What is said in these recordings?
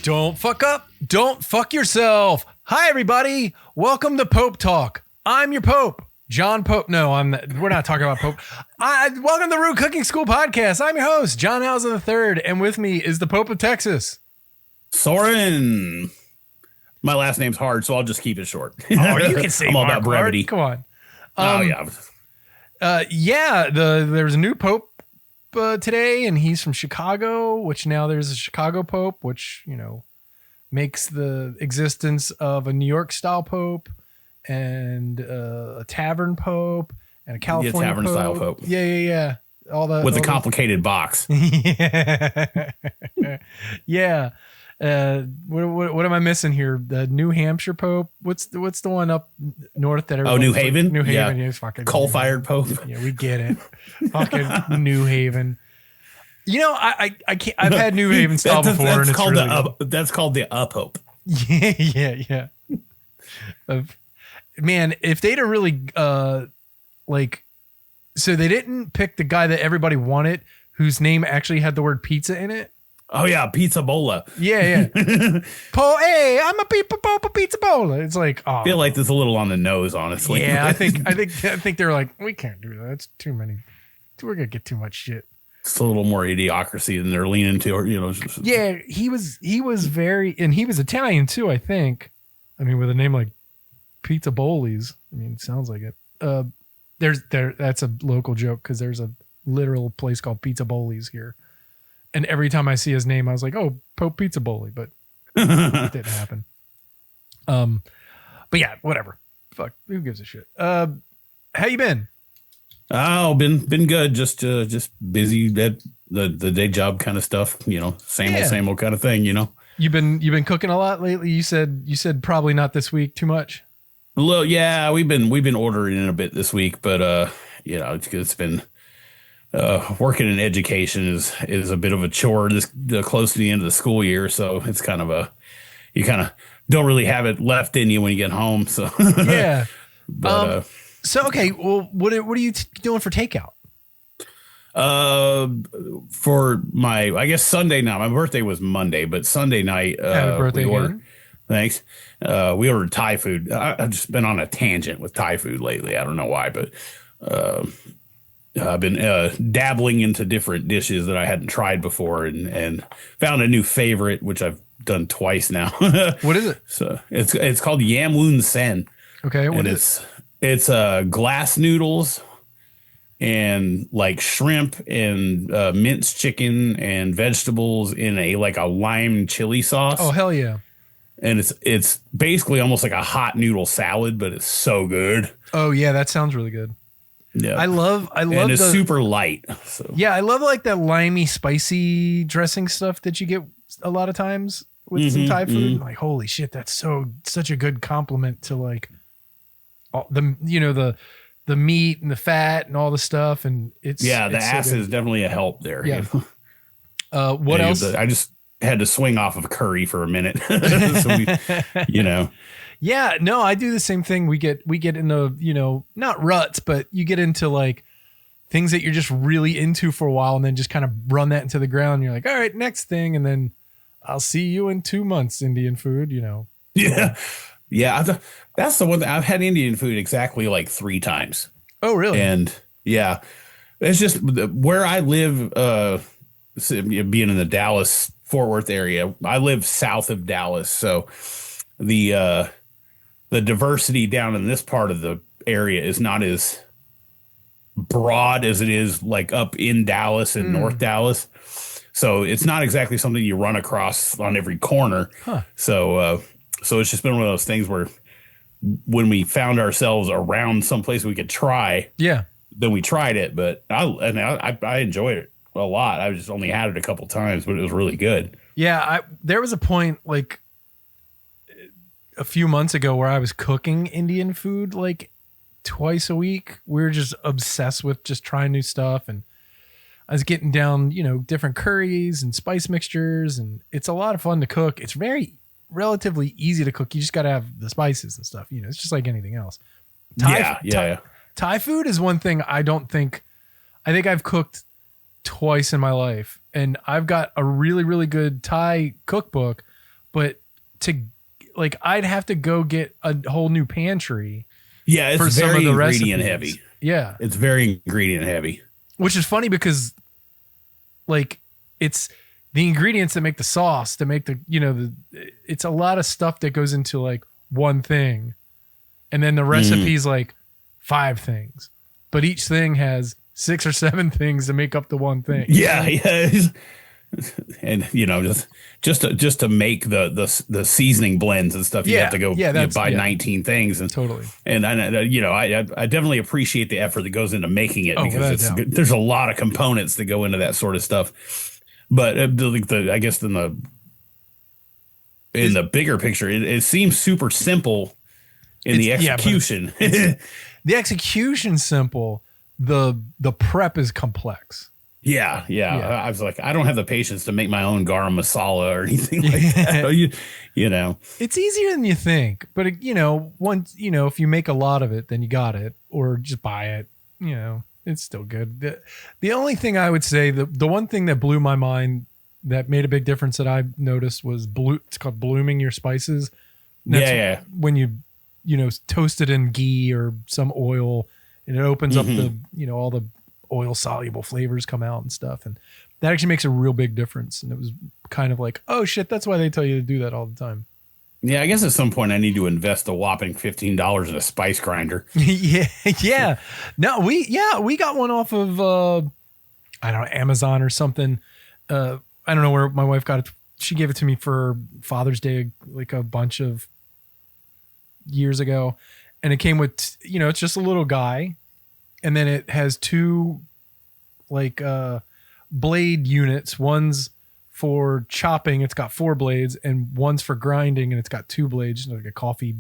Don't fuck up. Don't fuck yourself. Hi, everybody. Welcome to Pope Talk. I'm your Pope, John Pope. No, we're not talking about Pope. Welcome to the Root Cooking School podcast. I'm your host, John Hauser III, and with me is the Pope of Texas, Soren. My last name's hard, so I'll just keep it short. Oh, you can say I'm all about brevity. Come on. There's a new Pope today, and he's from Chicago, which now there's a Chicago Pope, which, makes the existence of a New York style Pope and a tavern Pope and a California tavern style Pope. Yeah. With a complicated box. Yeah. What am I missing here? The New Hampshire Pope. What's the one up north that? New Haven. Like, New Haven. Yeah. Fucking coal-fired Pope. Yeah, we get it. Fucking New Haven. I can't. I've had New Haven style before, and it's called really that's called the Pope. Yeah. Man, if they'd have really so they didn't pick the guy that everybody wanted, whose name actually had the word pizza in it. Oh yeah, Pizza Bola. Yeah. Hey, I'm a Pizza Bola. It's like, oh, I feel like that's a little on the nose, honestly. Yeah, I think they're like, we can't do that. It's too many. We're gonna get too much shit. It's a little more idiocracy than they're leaning to, Yeah, he was very, and he was Italian too, I think. I mean, with a name like Pizza Boli's, it sounds like it. That's a local joke because there's a literal place called Pizza Boli's here. And every time I see his name, I was like, oh, Pope Pizza Boli, but it didn't happen. But yeah, whatever. Fuck, who gives a shit? How you been? Oh, been good. Just busy at the day job kind of stuff. Same old kind of thing. You've been cooking a lot lately. You said probably not this week too much. Well, yeah, we've been ordering in a bit this week, but it's been. Working in education is a bit of a chore close to the end of the school year. So it's kind of you kind of don't really have it left in you when you get home. So, yeah. Okay. Well, what are you doing for takeout? For I guess Sunday night, my birthday was Monday, but Sunday night, Happy birthday again. Thanks. We ordered Thai food. I've just been on a tangent with Thai food lately. I don't know why, but, I've been dabbling into different dishes that I hadn't tried before and found a new favorite, which I've done twice now. What is it? So it's called Yam Woon Sen. Okay. It's glass noodles and like shrimp and minced chicken and vegetables in a lime chili sauce. Oh, hell yeah. And it's basically almost like a hot noodle salad, but it's so good. Oh yeah. That sounds really good. Yeah, I love, and it's super light. So. Yeah, I love like that limey, spicy dressing stuff that you get a lot of times with some Thai food. Mm-hmm. Like, holy shit, that's such a good compliment to like all the meat and the fat and all the stuff, and the acid is definitely a help there. Yeah. What else? I just had to swing off of curry for a minute. So Yeah, no, I do the same thing. We get into, not ruts, but you get into like things that you're just really into for a while and then just kind of run that into the ground. And you're like, all right, next thing. And then I'll see you in 2 months, Indian food, Yeah. Yeah. That's the one that I've had Indian food exactly like 3 times. Oh, really? And yeah, it's just where I live, being in the Dallas Fort Worth area. I live south of Dallas. So the diversity down in this part of the area is not as broad as it is like up in Dallas and North Dallas. So it's not exactly something you run across on every corner. Huh. So it's just been one of those things where when we found ourselves around someplace we could try, then we tried it. But I enjoyed it a lot. I just only had it a couple times, but it was really good. Yeah. There was a point like a few months ago where I was cooking Indian food like twice a week. We were just obsessed with just trying new stuff, and I was getting down, different curries and spice mixtures, and it's a lot of fun to cook. It's relatively easy to cook. You just got to have the spices and stuff. It's just like anything else. Thai food is one thing I think I've cooked twice in my life, and I've got a really, really good Thai cookbook, but I'd have to go get a whole new pantry. Yeah, it's for some very of the ingredient recipes. heavy. Yeah. It's very ingredient heavy. Which is funny because like it's the ingredients that make the sauce, that make it's a lot of stuff that goes into like one thing. And then the recipe's like 5 things. But each thing has 6 or 7 things to make up the one thing. Yeah, yeah. And just to make the seasoning blends and stuff, you have to go buy 19 things, and totally. And I definitely appreciate the effort that goes into making it, because there's a lot of components that go into that sort of stuff. But I guess in the bigger picture, it seems super simple in the execution. The execution's simple. The prep is complex. Yeah. I was like, I don't have the patience to make my own garam masala or anything like that. It's easier than you think, but once if you make a lot of it, then you got it, or just buy it. It's still good. The only thing I would say, the one thing that blew my mind that made a big difference that I noticed was it's called blooming your spices. Yeah. When you toast it in ghee or some oil, and it opens up the all the oil soluble flavors come out and stuff, and that actually makes a real big difference. And it was kind of like, oh shit, that's why they tell you to do that all the time. Yeah, I guess at some point I need to invest a whopping $15 in a spice grinder. yeah. No, we got one off of I don't know, Amazon or something. I don't know where my wife got it. She gave it to me for Father's Day, like a bunch of years ago, and it came with it's just a little guy. And then it has 2 blade units. One's for chopping. It's got 4 blades, and one's for grinding, and it's got 2 blades, like a coffee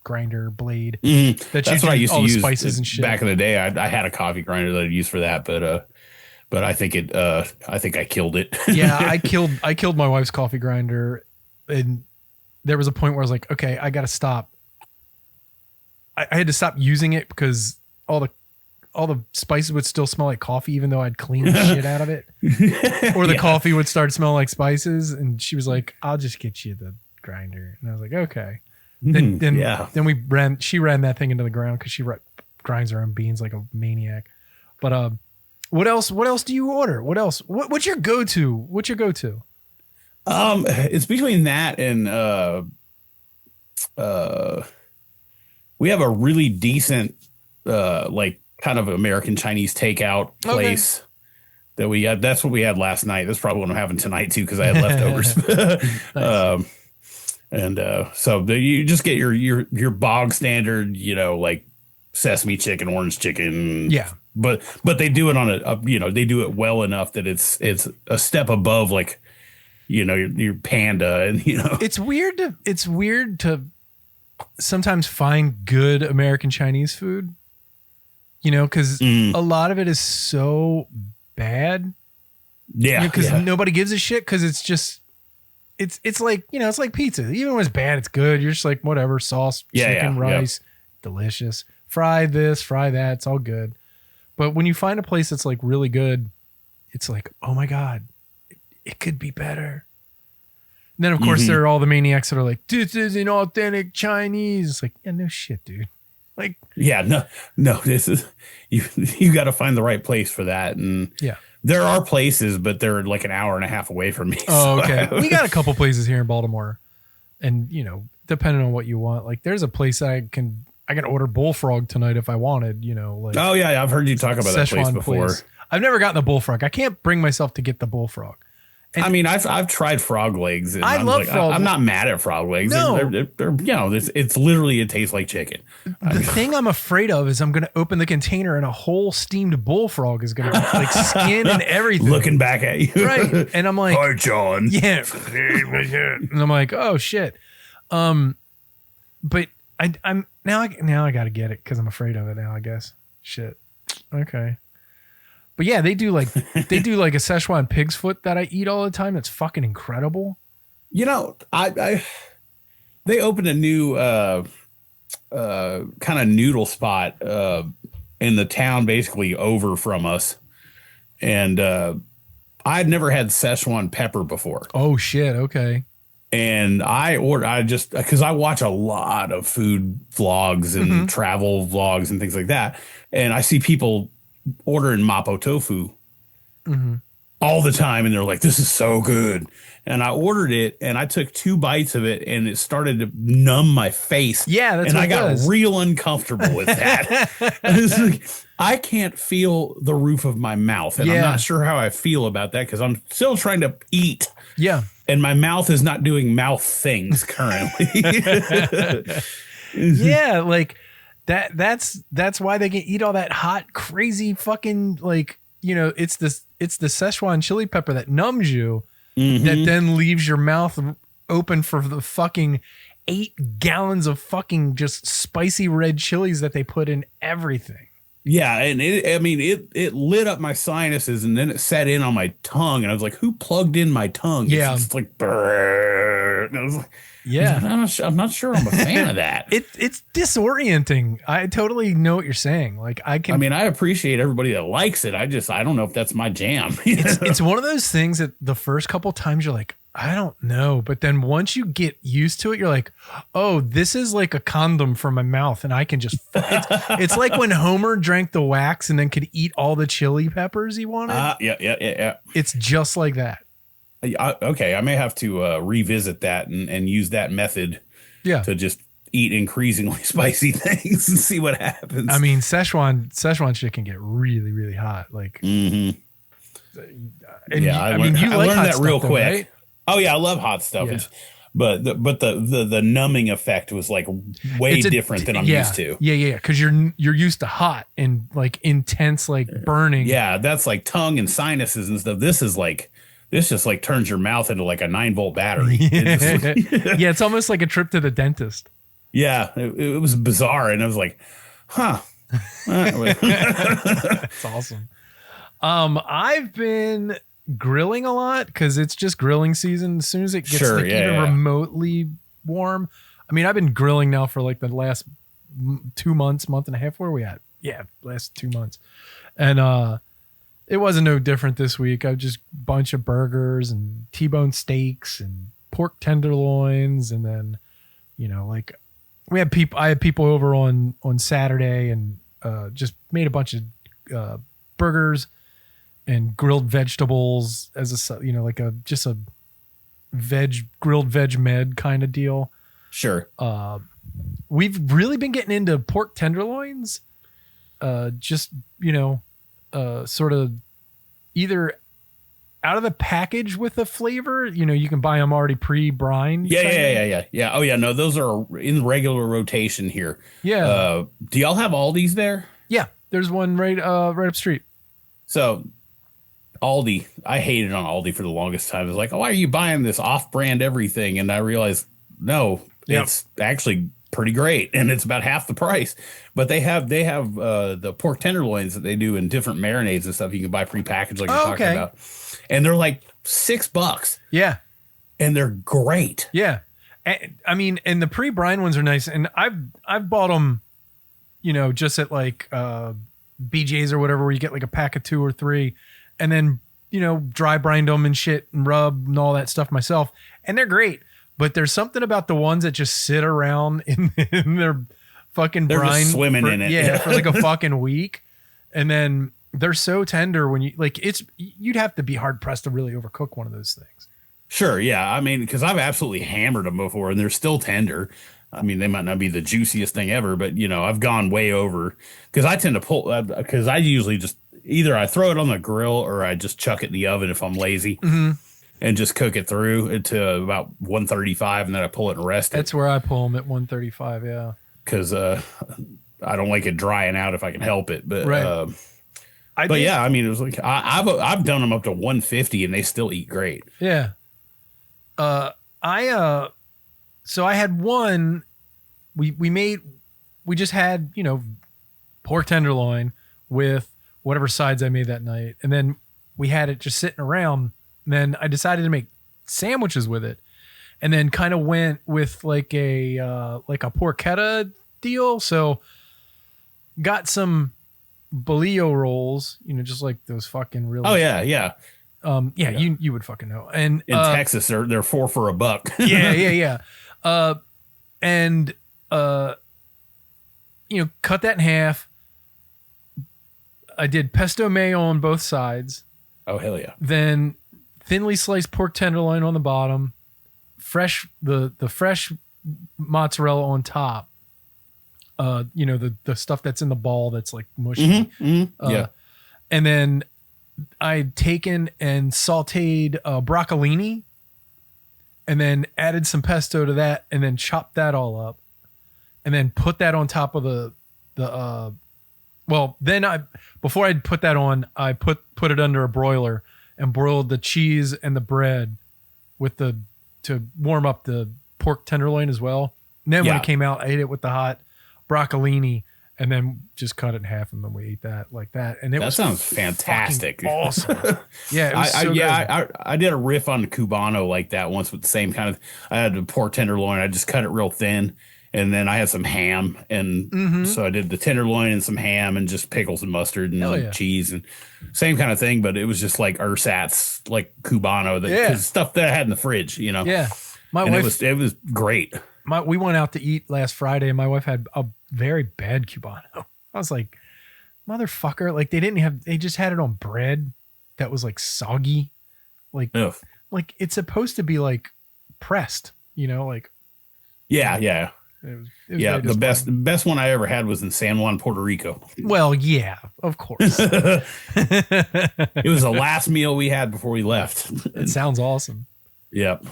grinder blade. That's what I used to use spices and shit. Back in the day. I had a coffee grinder that I'd use for that, but I think I killed it. Yeah, I killed my wife's coffee grinder, and there was a point where I was like, okay, I got to stop. I had to stop using it because all the spices would still smell like coffee, even though I'd cleaned the shit out of it. Or the coffee would start smelling like spices. And she was like, I'll just get you the grinder. And I was like, okay. Then she ran that thing into the ground because she grinds her own beans like a maniac. But what else do you order? What else? What's your go-to? It's between that and we have a really decent kind of American Chinese takeout place that we had. That's what we had last night. That's probably what I'm having tonight too, because I had leftovers. Nice. So you just get your bog standard, like sesame chicken, orange chicken. Yeah. But they do it on they do it well enough that it's a step above your panda, and It's weird to sometimes find good American Chinese food. Because a lot of it is so bad. Yeah. Because nobody gives a shit, because it's just, it's like, it's like pizza. Even when it's bad, it's good. You're just like, whatever, sauce, chicken, rice, delicious. Fry this, fry that. It's all good. But when you find a place that's like really good, it's like, oh my God, it could be better. And then, of course, there are all the maniacs that are like, this is an authentic Chinese. It's like, yeah, no shit, dude. Like, yeah, no, this is you got to find the right place for that. And there are places, but they're like an hour and a half away from me. Oh, okay. We got a couple places here in Baltimore, and depending on what you want, like there's a place I can order bullfrog tonight if I wanted, like. Oh yeah, I've heard you talk about that place before. I've never gotten the bullfrog. I can't bring myself to get the bullfrog. And I mean, I've tried frog legs. And I love frog legs. I'm not mad at frog legs. No. They're it's literally, it tastes like chicken. The thing I'm afraid of is I'm going to open the container and a whole steamed bullfrog is going to like skin and everything. Looking back at you. Right. And I'm like, hi, John. Yeah. And I'm like, oh shit. But I'm now I got to get it because I'm afraid of it now, I guess. Shit. Okay. But yeah, they do like a Szechuan pig's foot that I eat all the time. That's fucking incredible. They opened a new kind of noodle spot in the town basically over from us. And I had never had Szechuan pepper before. Oh shit. Okay. And I just, because I watch a lot of food vlogs and travel vlogs and things like that. And I see people ordering Mapo tofu all the time. And they're like, this is so good. And I ordered it and I took 2 bites of it and it started to numb my face. Yeah, that's and what I it got does. real uncomfortable with that. It's like, I can't feel the roof of my mouth. And I'm not sure how I feel about that because I'm still trying to eat. Yeah. And my mouth is not doing mouth things currently. Yeah, like that's why they can eat all that hot, crazy fucking, like, you know, it's the Szechuan chili pepper that numbs you, that then leaves your mouth open for the fucking 8 gallons of fucking just spicy red chilies that they put in everything. Yeah, and it lit up my sinuses and then it set in on my tongue and I was like, who plugged in my tongue? Yeah. It's like, brrr. And I was like, Yeah. I'm not sure I'm a fan of that. It's disorienting. I totally know what you're saying. Like I appreciate everybody that likes it. I don't know if that's my jam. It's one of those things that the first couple times you're like, I don't know. But then once you get used to it, you're like, oh, this is like a condom for my mouth. And I can just, it's like when Homer drank the wax and then could eat all the chili peppers he wanted. Yeah. It's just like that. Okay. I may have to revisit that and use that method to just eat increasingly spicy things and see what happens. I mean, Szechuan shit can get really, really hot. Like, and I learned that real though, quick. right? Oh yeah, I love hot stuff. Yeah. But the numbing effect was like way different than I'm used to. Yeah. Because you're used to hot and like intense, like burning. Yeah, that's like tongue and sinuses and stuff. This just like turns your mouth into like a 9-volt battery. Yeah, it's almost like a trip to the dentist. Yeah, it was bizarre, and I was like, huh. That's awesome. I've been grilling a lot because it's just grilling season. As soon as it gets even remotely warm. I mean, I've been grilling now for like the last 2 months, month and a half. Where are we at? Yeah, last 2 months. And it wasn't no different this week. I've just bunch of burgers and T-bone steaks and pork tenderloins. And then, you know, like I had people over on Saturday and just made a bunch of burgers and grilled vegetables as a, you know, like a grilled veg med kind of deal. Sure. We've really been getting into pork tenderloins. Just, you know, sort of either out of the package with a flavor, you know, you can buy them already pre-brined. Yeah. Oh yeah. No, those are in regular rotation here. Yeah. Do y'all have Aldi's there? Yeah. There's one right up street. So Aldi, I hated on Aldi for the longest time. It was like, oh, why are you buying this off-brand everything? And I realized, no, it's actually pretty great, and it's about half the price. But they have the pork tenderloins that they do in different marinades and stuff. You can buy prepackaged, like you're talking about, and they're like $6. Yeah, and they're great. Yeah, I mean, and the pre-brine ones are nice, and I've bought them, you know, just at like BJ's or whatever, where you get like a pack of 2 or 3. And then, you know, dry brine them and shit and rub and all that stuff myself. And they're great. But there's something about the ones that just sit around in their fucking brine. They're just swimming in it. Yeah, for like a fucking week. And then they're so tender when you, like, you'd have to be hard pressed to really overcook one of those things. Sure. Yeah. I mean, because I've absolutely hammered them before and they're still tender. I mean, they might not be the juiciest thing ever, but, you know, I've gone way over because I tend to pull, because I usually just, either I throw it on the grill or I just chuck it in the oven if I'm lazy and just cook it through to about 135 and then I pull it and rest it. That's where I pull them, at 135. Yeah. Because I don't like it drying out if I can help it. But yeah, I mean, it was like I've done them up to 150 and they still eat great. Yeah. So I had one. We just had, you know, pork tenderloin with whatever sides I made that night. And then we had it just sitting around. And then I decided to make sandwiches with it. And then kind of went with like a porchetta deal. So got some bolillo rolls, you know, just like those fucking really. Oh yeah. Yeah. Yeah, you would fucking know. And in Texas, they're 4 for $1. yeah. And cut that in half. I did pesto mayo on both sides. Oh, hell yeah. Then thinly sliced pork tenderloin on the bottom, the fresh mozzarella on top. The stuff that's in the ball that's like mushy. Yeah. And then I'd taken and sauteed broccolini and then added some pesto to that and then chopped that all up and then put that on top of before I'd put that on, I put it under a broiler and broiled the cheese and the bread to warm up the pork tenderloin as well. And then when it came out, I ate it with the hot broccolini and then just cut it in half and then we ate that like that. And that sounds fantastic. Awesome. Yeah. It was I did a riff on Cubano like that once with the same kind of, I had the pork tenderloin. I just cut it real thin. And then I had some ham, and so I did the tenderloin and some ham and just pickles and mustard and cheese and same kind of thing. But it was just like ersatz, like Cubano, stuff that I had in the fridge, Yeah, it was great. We went out to eat last Friday, and my wife had a very bad Cubano. I was like, motherfucker! Like they just had it on bread that was like soggy, like it's supposed to be like pressed, like yeah. It was the best one I ever had was in San Juan, Puerto Rico. Well, yeah, of course. It was the last meal we had before we left. It sounds awesome. Yep.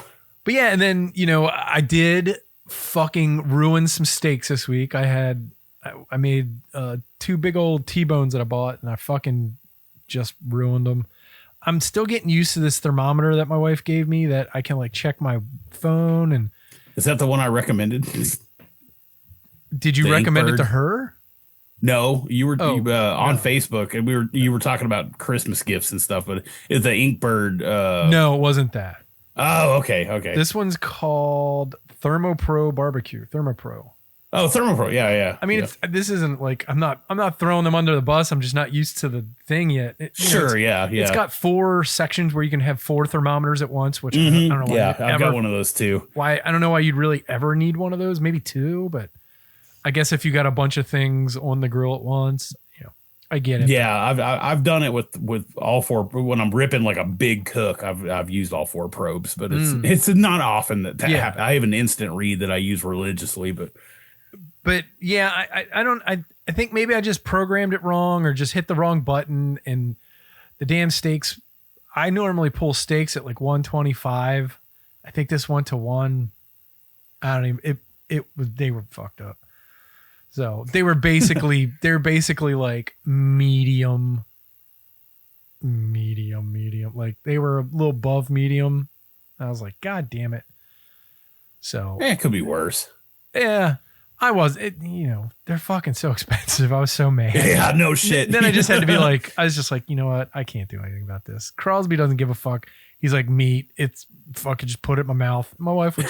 But yeah, and then, I did fucking ruin some steaks this week. I made 2 big old T-bones that I bought and I fucking just ruined them. I'm still getting used to this thermometer that my wife gave me that I can like check my phone. And is that the one I recommended? Did you recommend it to her? No, you were on Facebook, and you were talking about Christmas gifts and stuff. But it's the Inkbird. No, it wasn't that. Oh, okay. This one's called ThermoPro Barbecue. ThermoPro. Oh, ThermoPro. Yeah. I mean, this isn't like I'm not throwing them under the bus. I'm just not used to the thing yet. Yeah. It's got 4 sections where you can have 4 thermometers at once, which I don't know why. Yeah, I've got one of those too. Why I don't know why you'd really ever need one of those. Maybe 2, but I guess if you got a bunch of things on the grill at once, I get it. Yeah, I've done it with all 4 when I'm ripping like a big cook. I've used all 4 probes, but it's not often that happens. I have an instant read that I use religiously, but yeah, I think maybe I just programmed it wrong or just hit the wrong button. And the damn steaks, I normally pull steaks at like 125. I think this went to 1. I don't even. They were fucked up. So they're basically like medium. Like they were a little above medium. I was like, God damn it. So it could be worse. Yeah, I was. They're fucking so expensive. I was so mad. Yeah, no shit. Then I just had to be like, I was just like, you know what? I can't do anything about this. Crosby doesn't give a fuck. He's like, meat. It's fucking just put it in my mouth. My wife was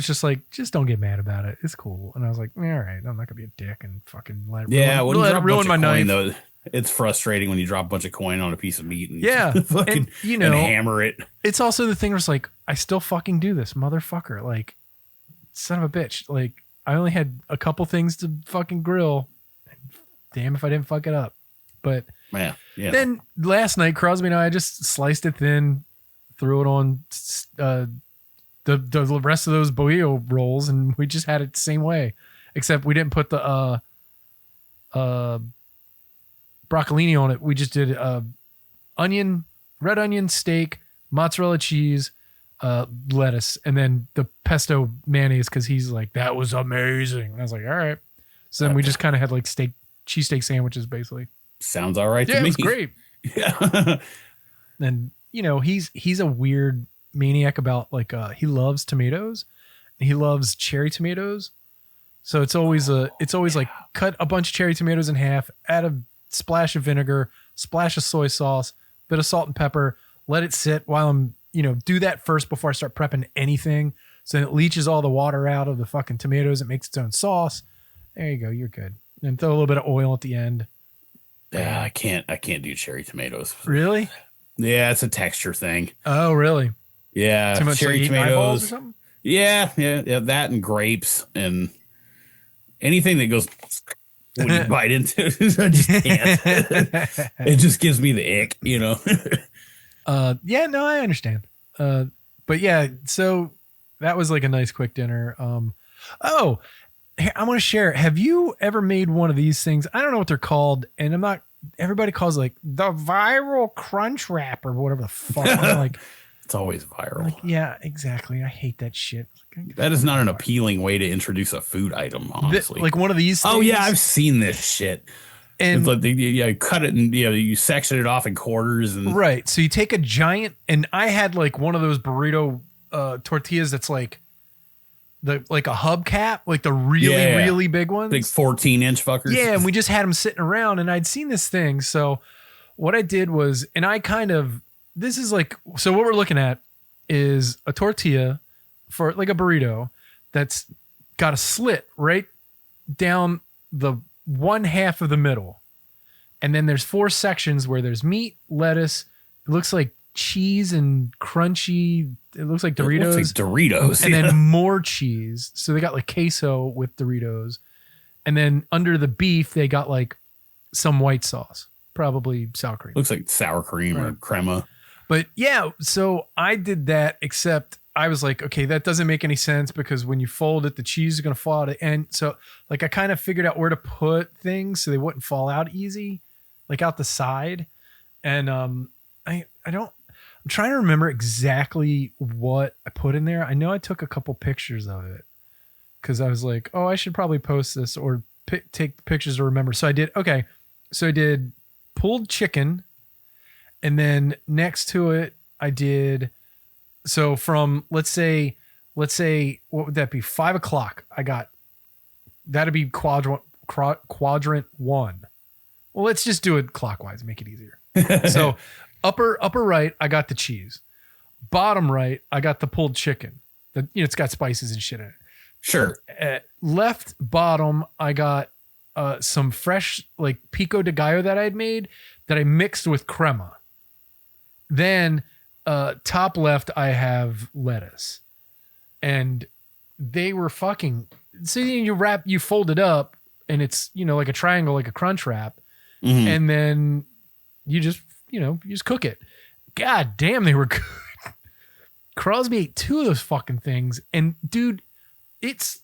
just like, just don't get mad about it. It's cool. And I was like, all right, I'm not gonna be a dick and fucking let it ruin my knife. Though, it's frustrating when you drop a bunch of coin on a piece of meat and and hammer it. It's also the thing where it's like, I still fucking do this, motherfucker. Like, son of a bitch. Like, I only had a couple things to fucking grill. Damn if I didn't fuck it up. But yeah. Then last night, Crosby and I just sliced it thin, threw it on the rest of those boillo rolls, and we just had it the same way, except we didn't put the broccolini on it. We just did red onion steak, mozzarella cheese, lettuce, and then the pesto mayonnaise because he's like, that was amazing. And I was like, all right. So then we just kind of had like cheesesteak sandwiches basically. Sounds all right to me. Yeah, it was great. Yeah. And he's a weird maniac about like he loves tomatoes. He loves cherry tomatoes. So it's always like cut a bunch of cherry tomatoes in half, add a splash of vinegar, splash of soy sauce, bit of salt and pepper, let it sit while I'm, do that first before I start prepping anything. So it leaches all the water out of the fucking tomatoes. It makes its own sauce. There you go. You're good. And throw a little bit of oil at the end. Yeah, I can't do cherry tomatoes. Really? Yeah, it's a texture thing. Oh, really? Yeah, Too much like cherry eating eyeballs or tomatoes. something? Yeah, that and grapes and anything that goes when you bite into it. I just can't. It just gives me the ick, you know. Yeah, no, I understand. But yeah, so that was like a nice quick dinner. Oh, hey, I want to share. Have you ever made one of these things? I don't know what they're called, and I'm not. Everybody calls it like the viral crunch wrap or whatever the fuck. I'm like, It's always I'm like, viral. yeah, exactly. I hate that shit. That is not an appealing way to introduce a food item, honestly. Like one of these Oh things. yeah, I've seen this shit. It's And like you cut it and you section it off in quarters and right. So you take a giant, and I had like one of those burrito tortillas that's like like a hubcap, like the really big ones. big 14-inch fuckers. Yeah, and we just had them sitting around, and I'd seen this thing. So what I did was, and I kind of, this is like, so what we're looking at is a tortilla for like a burrito that's got a slit right down the one half of the middle. And then there's 4 sections where there's meat, lettuce, it looks like cheese and crunchy. It looks like Doritos. It looks like Doritos. And then more cheese. So they got like queso with Doritos. And then under the beef, they got like some white sauce, probably sour cream. Looks like sour cream or crema. But yeah, so I did that, except I was like, okay, that doesn't make any sense because when you fold it, the cheese is going to fall out. And so like I kind of figured out where to put things so they wouldn't fall out easy, like out the side. And I don't, I'm trying to remember exactly what I put in there. I know I took a couple pictures of it because I was like, oh, I should probably post this or take pictures to remember. So I did. Okay. So I did pulled chicken. And then next to it, I did. So from, let's say, what would that be? 5 o'clock. I got, that'd be quadrant 1. Well, let's just do it clockwise, make it easier. So upper right, I got the cheese. Bottom right, I got the pulled chicken. It's got spices and shit in it. Sure. Left bottom, I got some fresh like pico de gallo that I had made that I mixed with crema. Then top left, I have lettuce. And they were fucking, so you fold it up and it's, like a triangle, like a crunch wrap. Mm-hmm. And then you just cook it. God damn, they were good. Crosby ate 2 of those fucking things. And dude, it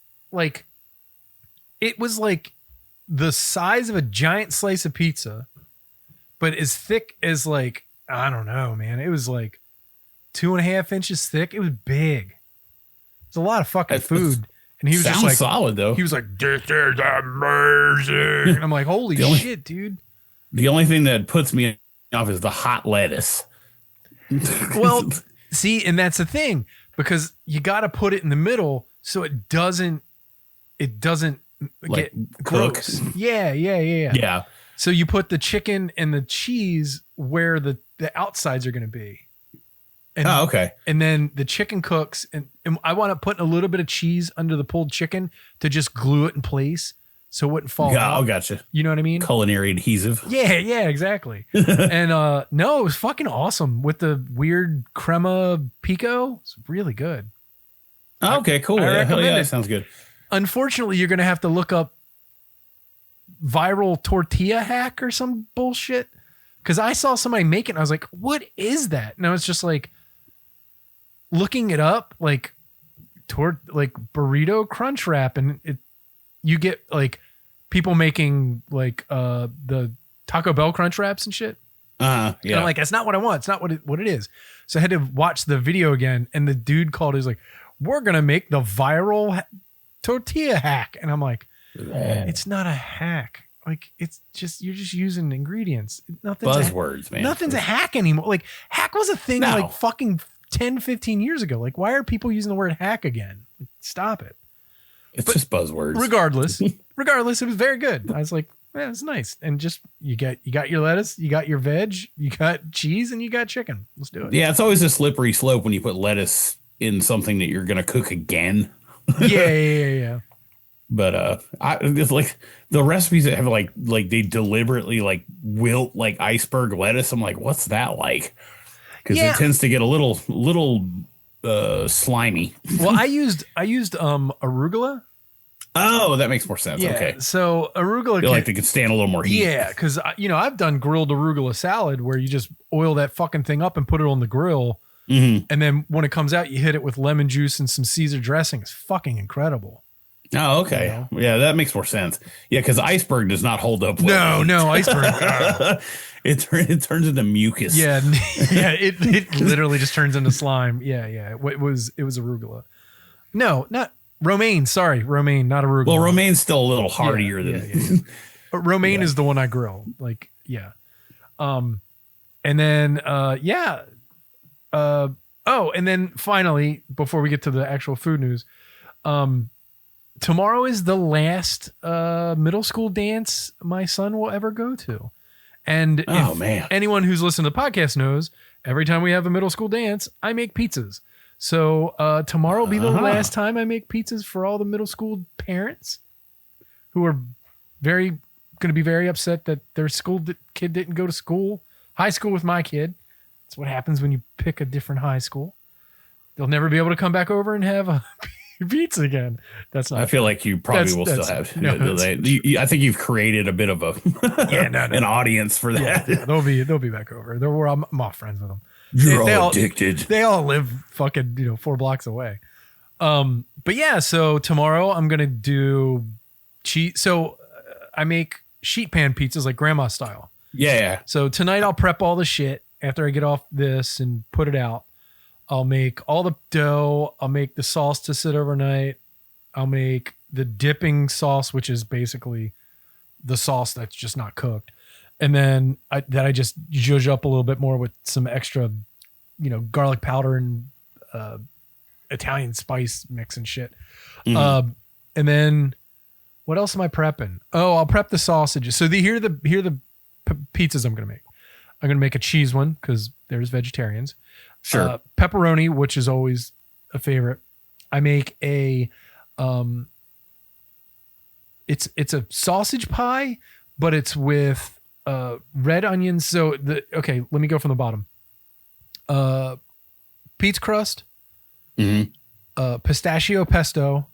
was like the size of a giant slice of pizza, but as thick as like, I don't know, man. It was like 2.5 inches thick. It was big. It's a lot of fucking food. And he was just like solid though. He was like, this is amazing. And I'm like, holy shit, dude. The only thing that puts me off is the hot lettuce. Well, see, and that's the thing, because you got to put it in the middle so it doesn't like get gross. Yeah. Yeah. So you put the chicken and the cheese where the outsides are going to be. And, okay. And then the chicken cooks, and I want to put a little bit of cheese under the pulled chicken to just glue it in place so it wouldn't fall out. Oh, gotcha. You know what I mean? Culinary adhesive. Yeah, exactly. And no, it was fucking awesome with the weird crema pico. It's really good. Oh, okay, cool. I recommend it. That sounds good. Unfortunately, you're going to have to look up viral tortilla hack or some bullshit, because I saw somebody make it and I was like, what is that? And I was just like looking it up, like burrito crunch wrap, and you get like people making like the Taco Bell crunch wraps and shit. Yeah. And I'm like, that's not what I want. It's not what it is. So I had to watch the video again, and the dude called. He's like, we're gonna make the viral tortilla hack, and I'm like, it's not a hack. Like, it's just, you're just using ingredients. Nothing's buzzwords, man. Nothing's a hack anymore. Like, hack was a thing like fucking 10, 15 years ago. Like, why are people using the word hack again? Like, stop it. It's just buzzwords. Regardless, it was very good. I was like, man, it's nice. And just, you got your lettuce, you got your veg, you got cheese, and you got chicken. Let's do it. Yeah, it's always a slippery slope when you put lettuce in something that you're going to cook again. Yeah. But it's like the recipes that have like they deliberately like wilt like iceberg lettuce. I'm like, what's that like? because it tends to get a little slimy. Well, I used arugula. Oh, that makes more sense. Yeah, okay. So arugula, they could stand a little more heat. Yeah, because I've done grilled arugula salad where you just oil that fucking thing up and put it on the grill, and then when it comes out, you hit it with lemon juice and some Caesar dressing. It's fucking incredible. Oh, okay. Yeah, that makes more sense. Yeah, because iceberg does not hold up well. No, iceberg. It turns into mucus. Yeah, it literally just turns into slime. Yeah. It was arugula. No, not romaine. Sorry, romaine, not arugula. Well, romaine's still a little hardier than. Romaine is the one I grill. And then and then finally, before we get to the actual food news, tomorrow is the last middle school dance my son will ever go to. And anyone who's listened to the podcast knows, every time we have a middle school dance, I make pizzas. So tomorrow will be the last time I make pizzas for all the middle school parents who are going to be very upset that their kid didn't go to high school with my kid. That's what happens when you pick a different high school. They'll never be able to come back over and have a pizza again. That's not. I feel like you probably will still have. I think you've created a bit of an audience for that. Yeah, they'll be back over. I'm all friends with them. You're all addicted. They all live fucking 4 blocks away. But yeah, so tomorrow I'm gonna do cheese. So I make sheet pan pizzas like grandma style. Yeah. So tonight I'll prep all the shit after I get off this and put it out. I'll make all the dough. I'll make the sauce to sit overnight. I'll make the dipping sauce, which is basically the sauce that's just not cooked. And then I just zhuzh up a little bit more with some extra, garlic powder and Italian spice mix and shit. And then what else am I prepping? Oh, I'll prep the sausages. So here are the pizzas I'm going to make. I'm going to make a cheese one because there's vegetarians. Sure. Pepperoni, which is always a favorite. I make a it's a sausage pie, but it's with red onions. So let me go from the bottom. Pizza crust, pistachio pesto,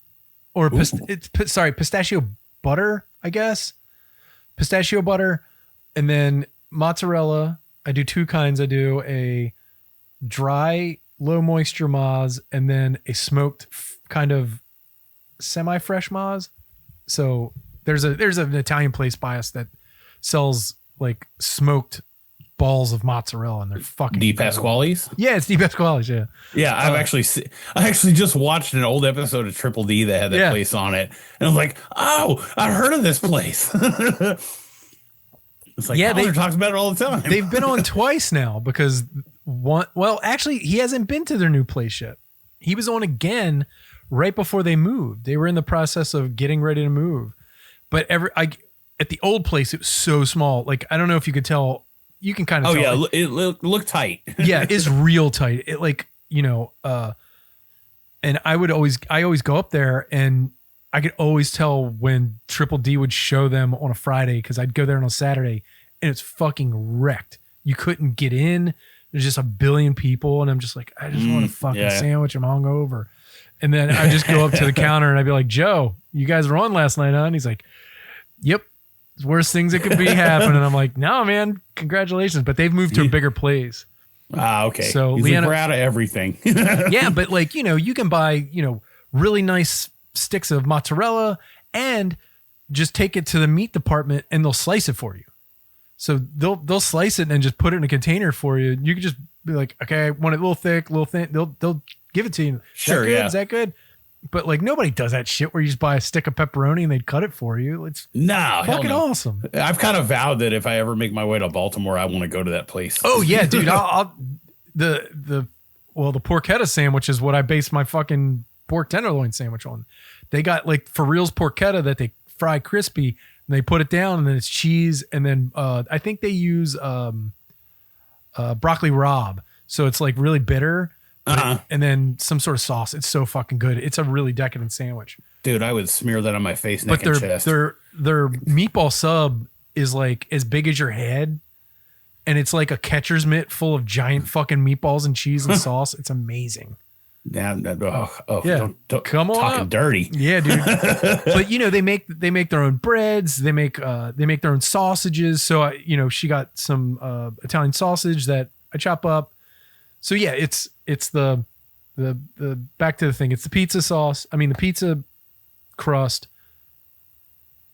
or pistachio butter, I guess. Pistachio butter, and then mozzarella. I do 2 kinds. I do a dry, low moisture mozz, and then a smoked kind of semi-fresh mozz. So there's an Italian place by us that sells like smoked balls of mozzarella, and they're fucking Di Pasquale's. Yeah, it's Di Pasquale's. Yeah. I actually just watched an old episode of Triple D that had that place on it, and I'm like, oh, I heard of this place. It's like, Tyler talks about it all the time. They've been on twice now because actually he hasn't been to their new place yet. He was on again right before they moved. They were in the process of getting ready to move. But at the old place, it was so small. Like, I don't know if you could tell. You can kind of tell. Oh, yeah. It looked tight. Yeah, it's real tight. It and I always go up there, and I could always tell when Triple D would show them on a Friday because I'd go there on a Saturday, and it's fucking wrecked. You couldn't get in. There's just a billion people, and I'm just like, I just want a fucking sandwich. I'm hungover. And then I just go up to the counter, and I'd be like, Joe, you guys were on last night, huh? And he's like, yep. It's worst things that could be happening. And I'm like, no, man, congratulations. But they've moved to a bigger place. Okay. So we're out of everything. Yeah, but you can buy, really nice sticks of mozzarella and just take it to the meat department and they'll slice it for you. So they'll slice it and just put it in a container for you. You can just be like, okay, I want it a little thick, a little thin. They'll give it to you. Sure, Is that good? But nobody does that shit where you just buy a stick of pepperoni and they'd cut it for you. It's fucking awesome. I've kind of vowed that if I ever make my way to Baltimore, I want to go to that place. Oh yeah, dude. The porchetta sandwich is what I base my fucking pork tenderloin sandwich on. They got for reals porchetta that they fry crispy and they put it down, and then it's cheese, and then I think they use broccoli rabe, so it's really bitter. And then some sort of sauce. It's so fucking good. It's a really decadent sandwich. Dude, I would smear that on my face, neck, and chest. Their meatball sub is as big as your head. and it's like a catcher's mitt full of giant fucking meatballs and cheese and sauce. It's amazing. Yeah, don't come on, talking up. dirty. Yeah, dude. But you know, they make their own breads. They make their own sausages. So you know, she got some Italian sausage that I chop up. So yeah, it's the back to the thing. It's the pizza sauce. I mean, the pizza crust,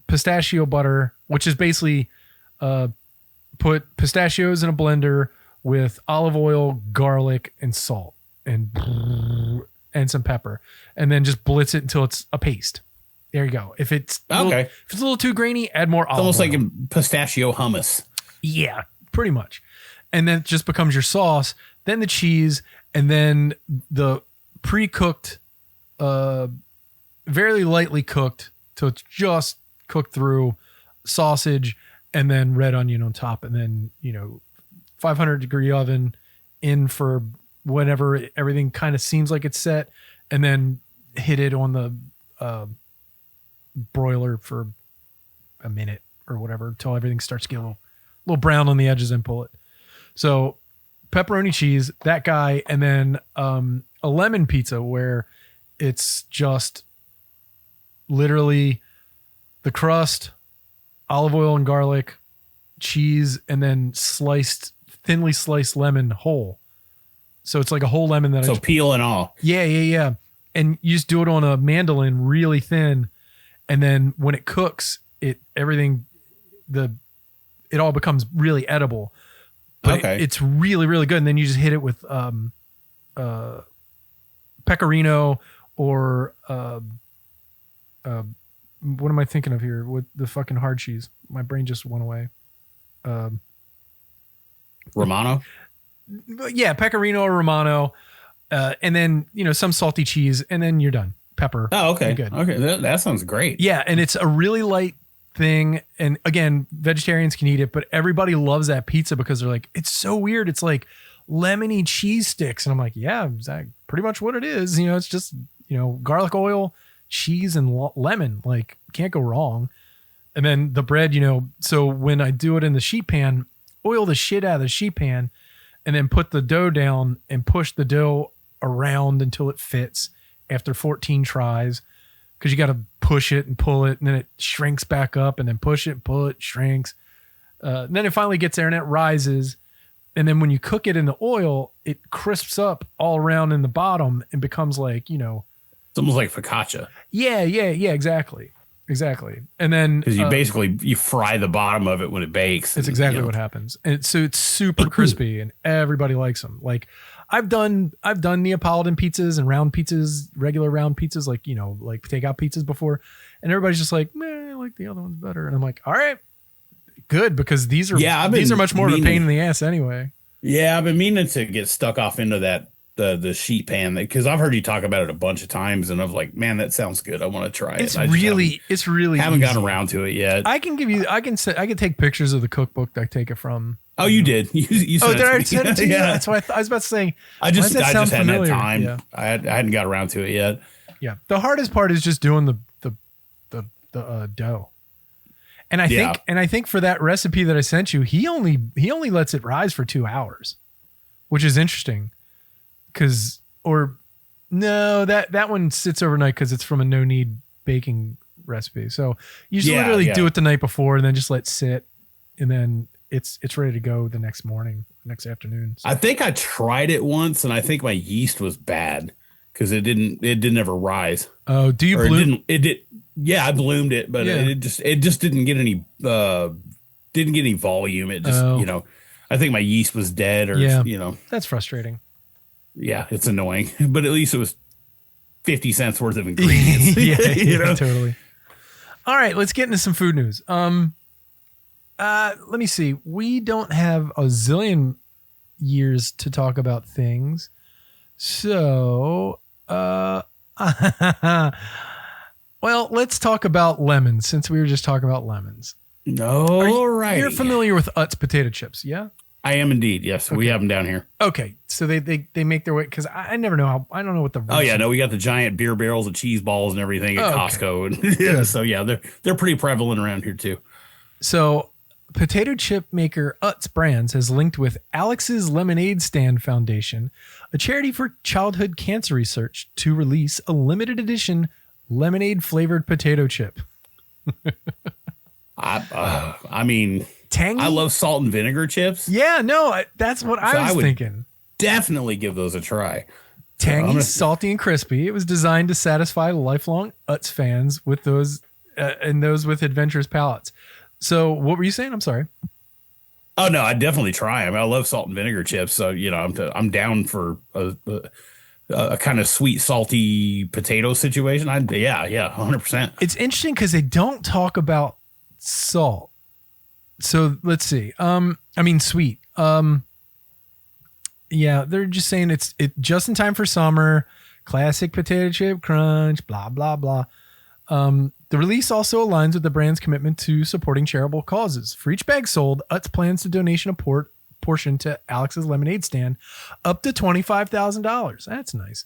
pistachio butter, which is basically put pistachios in a blender with olive oil, garlic, and salt, and some pepper, and then just blitz it until it's a paste. There you go. If it's if it's a little too grainy, add more olive oil. It's almost like a pistachio hummus. Yeah, pretty much. And then it just becomes your sauce, then the cheese, and then the pre-cooked, very lightly cooked, so it's just cooked through, sausage, and then red onion on top, and then, you know, 500-degree oven in for whenever everything kind of seems like it's set, and then hit it on the broiler for a minute or whatever until everything starts to get a little brown on the edges, and pull it. So pepperoni cheese, that guy, and then a lemon pizza where it's just literally the crust, olive oil and garlic, cheese, and then thinly sliced lemon whole. So it's like a whole lemon that peel and all. Yeah. And you just do it on a mandolin really thin, and then when it cooks, it all becomes really edible. But it's really, really good. And then you just hit it with pecorino or what am I thinking of here? With the fucking hard cheese. My brain just went away. Romano? Yeah, pecorino or Romano. And then, you know, some salty cheese, and then you're done. Pepper. Oh, okay. Good. Okay, that sounds great. Yeah, and it's a really light thing. And again, vegetarians can eat it, but everybody loves that pizza because they're like, it's so weird. It's like lemony cheese sticks. And I'm like, yeah, is that pretty much what it is? You know, it's just, you know, garlic oil, cheese, and lemon. Like, can't go wrong. And then the bread, you know, so when I do it in the sheet pan, oil the shit out of the sheet pan, and then put the dough down and push the dough around until it fits after 14 tries. Because you got to push it and pull it, and then it shrinks back up, and then push it, pull it, shrinks. And then it finally gets there, and it rises. And then when you cook it in the oil, it crisps up all around in the bottom and becomes like, you know. It's almost like focaccia. Yeah, exactly. And then. Because you fry the bottom of it when it bakes. That's exactly what happens. And so it's super crispy, and everybody likes them. Like, I've done Neapolitan pizzas and round pizzas, regular round pizzas, like, you know, like takeout pizzas before. And everybody's just like, man, I like the other ones better. And I'm like, all right, good. Because these are much more of a pain in the ass anyway. Yeah. I've been meaning to get stuck off into that, the sheet pan, because I've heard you talk about it a bunch of times, and I'm like, man, that sounds good. I want to try it. It's really haven't easy. gotten around to it yet. I can take pictures of the cookbook I take it from. Oh, you did. You did I send it to you? Yeah. That's what I was about to say. I just hadn't had time. Yeah. I hadn't got around to it yet. Yeah. The hardest part is just doing the dough. And I think for that recipe that I sent you, he only lets it rise for 2 hours, which is interesting. That one sits overnight because it's from a no knead baking recipe. So you just literally do it the night before and then just let it sit, and then it's ready to go the next morning, afternoon. So. I think I tried it once, and I think my yeast was bad because it didn't ever rise. Oh, do you bloom? It did. Yeah, I bloomed it, but it just didn't get any volume. It just, you know, I think my yeast was dead, or you know, that's frustrating. Yeah, it's annoying, but at least it was 50 cents worth of ingredients. you know? Totally. All right, let's get into some food news. Let me see. We don't have a zillion years to talk about things. So, well, let's talk about lemons, since we were just talking about lemons. All right. You're familiar with Utz potato chips, yeah? I am indeed. Yes, okay. We have them down here. Okay, so they make their way, because I never know I don't know what the. Oh yeah, no, we got the giant beer barrels of cheese balls and everything at Costco, and so yeah, they're pretty prevalent around here too. So potato chip maker Utz Brands has linked with Alex's Lemonade Stand Foundation, a charity for childhood cancer research, to release a limited edition lemonade flavored potato chip. I mean, Tangy? I love salt and vinegar chips. Yeah, no, that's what I was thinking. Definitely give those a try. Tangy, salty, and crispy. It was designed to satisfy lifelong Utz fans with those and those with adventurous palates. So, what were you saying? I'm sorry. Oh no, I'd definitely try them. I love salt and vinegar chips, so I'm down for a kind of sweet, salty potato situation. 100%. It's interesting because they don't talk about salt. So let's see. Sweet. Yeah, they're just saying it's just in time for summer. Classic potato chip crunch. Blah blah blah. The release also aligns with the brand's commitment to supporting charitable causes. For each bag sold, Utz plans to donation a portion to Alex's Lemonade Stand, up to $25,000. That's nice.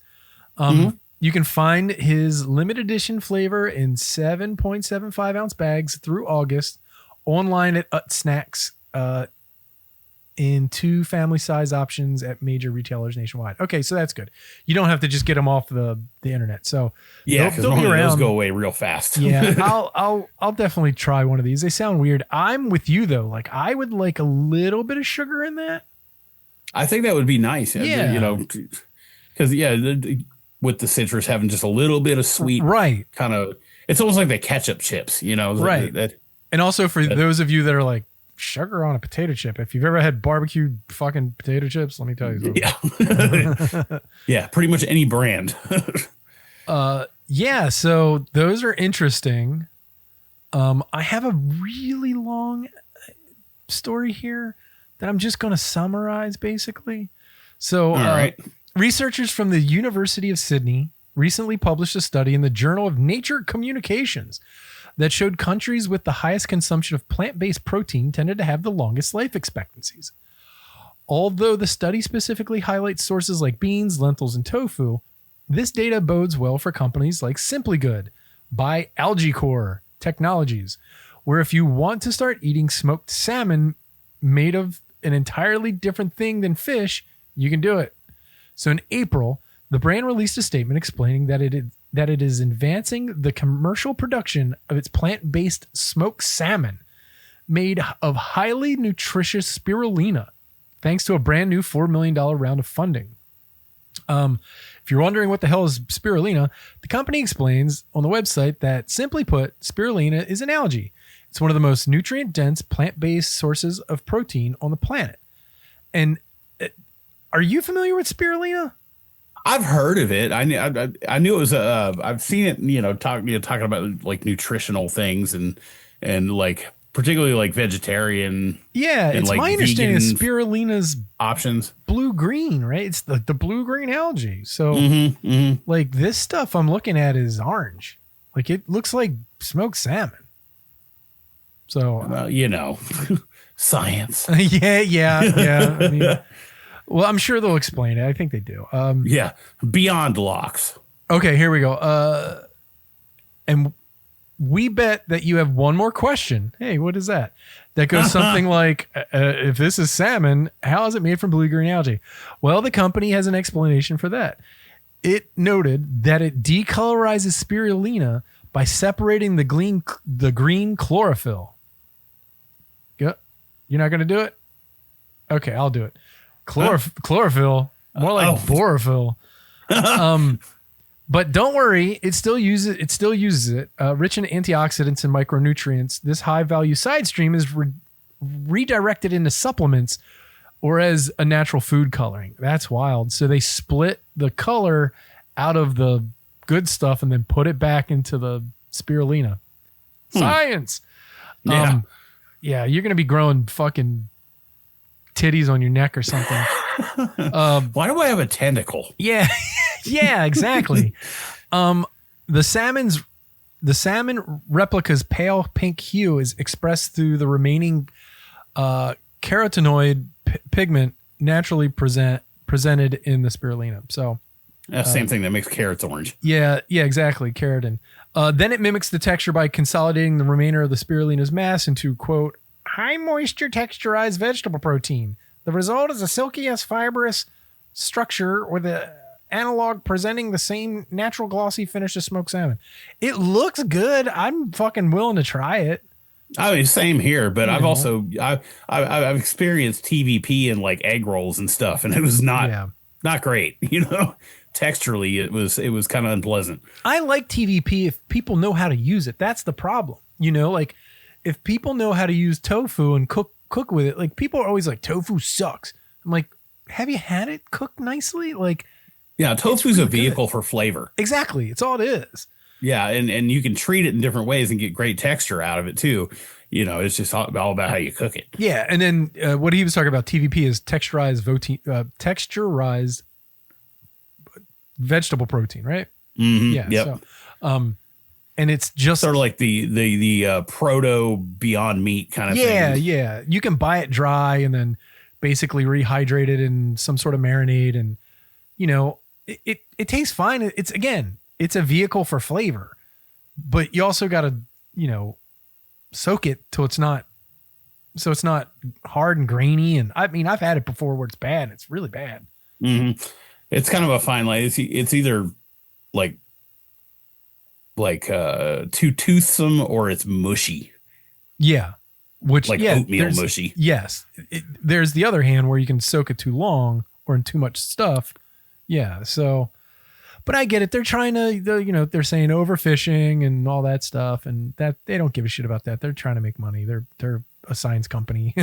You can find his limited edition flavor in 7.75 ounce bags through August online at Utz Snacks, in 2 family size options at major retailers nationwide. Okay, so that's good. You don't have to just get them off the internet. So yeah, because normally those go away real fast. Yeah, I'll definitely try one of these. They sound weird. I'm with you though. Like I would like a little bit of sugar in that. I think that would be nice. Yeah, because with the citrus having just a little bit of sweet, right? Kind of, it's almost like the ketchup chips, right? And also for those of you that are like, sugar on a potato chip. If you've ever had barbecue fucking potato chips, let me tell you something. Yeah. Yeah, pretty much any brand. Yeah, so those are interesting. I have a really long story here that I'm just going to summarize basically. So, all right. Researchers from the University of Sydney recently published a study in the Journal of Nature Communications that showed countries with the highest consumption of plant-based protein tended to have the longest life expectancies. Although the study specifically highlights sources like beans, lentils, and tofu, this data bodes well for companies like Simply Good by AlgaeCore Technologies, where if you want to start eating smoked salmon made of an entirely different thing than fish, you can do it. So in April, the brand released a statement explaining that it is advancing the commercial production of its plant-based smoked salmon made of highly nutritious spirulina, thanks to a brand new $4 million round of funding. If you're wondering what the hell is spirulina, the company explains on the website that, simply put, spirulina is an algae. It's one of the most nutrient-dense plant-based sources of protein on the planet. And are you familiar with spirulina? I've heard of it. I knew it was. I've seen it. Talking about like nutritional things and like particularly like vegetarian. Yeah, and it's like my understanding of spirulina's options. Blue green, right? It's the blue green algae. So like this stuff I'm looking at is orange. Like it looks like smoked salmon. So science. yeah. I mean, well, I'm sure they'll explain it. I think they do. Yeah, beyond locks. Okay, here we go. And we bet that you have one more question. Hey, what is that? That goes something like, if this is salmon, how is it made from blue-green algae? Well, the company has an explanation for that. It noted that it decolorizes spirulina by separating the green chlorophyll. You're not going to do it? Okay, I'll do it. Chlorophyll, more like borophyll. But don't worry, it still uses it. Rich in antioxidants and micronutrients, this high-value side stream is redirected into supplements or as a natural food coloring. That's wild. So they split the color out of the good stuff and then put it back into the spirulina. Science. Yeah. Yeah, you're going to be growing fucking titties on your neck or something. Why do I have a tentacle? Yeah. Yeah, exactly. The salmon replica's pale pink hue is expressed through the remaining carotenoid pigment naturally presented in the spirulina. So same thing that makes carrots orange. Yeah, exactly. Keratin. Then it mimics the texture by consolidating the remainder of the spirulina's mass into, quote, high moisture texturized vegetable protein. The result is a silky as fibrous structure with a analog presenting the same natural glossy finish as smoked salmon. It looks good. I'm fucking willing to try it. I mean, same here, but I've also I've experienced TVP and like egg rolls and stuff, and it was not great. Texturally, it was kind of unpleasant. I like TVP if people know how to use it. That's the problem. Like if people know how to use tofu and cook with it, like people are always like, tofu sucks. I'm like, have you had it cooked nicely? Like, yeah, tofu's really a vehicle for flavor. Exactly. It's all it is. Yeah. And you can treat it in different ways and get great texture out of it too. It's just all about how you cook it. Yeah. And then what he was talking about, TVP, is texturized vegetable protein, right? Mm-hmm. Yeah. Yep. So, and it's just sort of like the proto Beyond Meat kind of thing. Yeah. You can buy it dry and then basically rehydrate it in some sort of marinade, and it tastes fine. It's a vehicle for flavor, but you also got to soak it till it's not hard and grainy. And I mean, I've had it before where it's bad. It's really bad. Mm-hmm. It's kind of a fine line. It's either like too toothsome or it's mushy. Yeah. Which oatmeal mushy. Yes. There's the other hand where you can soak it too long or in too much stuff. Yeah. So, but I get it. They're trying to, they're saying overfishing and all that stuff, and that they don't give a shit about that. They're trying to make money. They're a science company.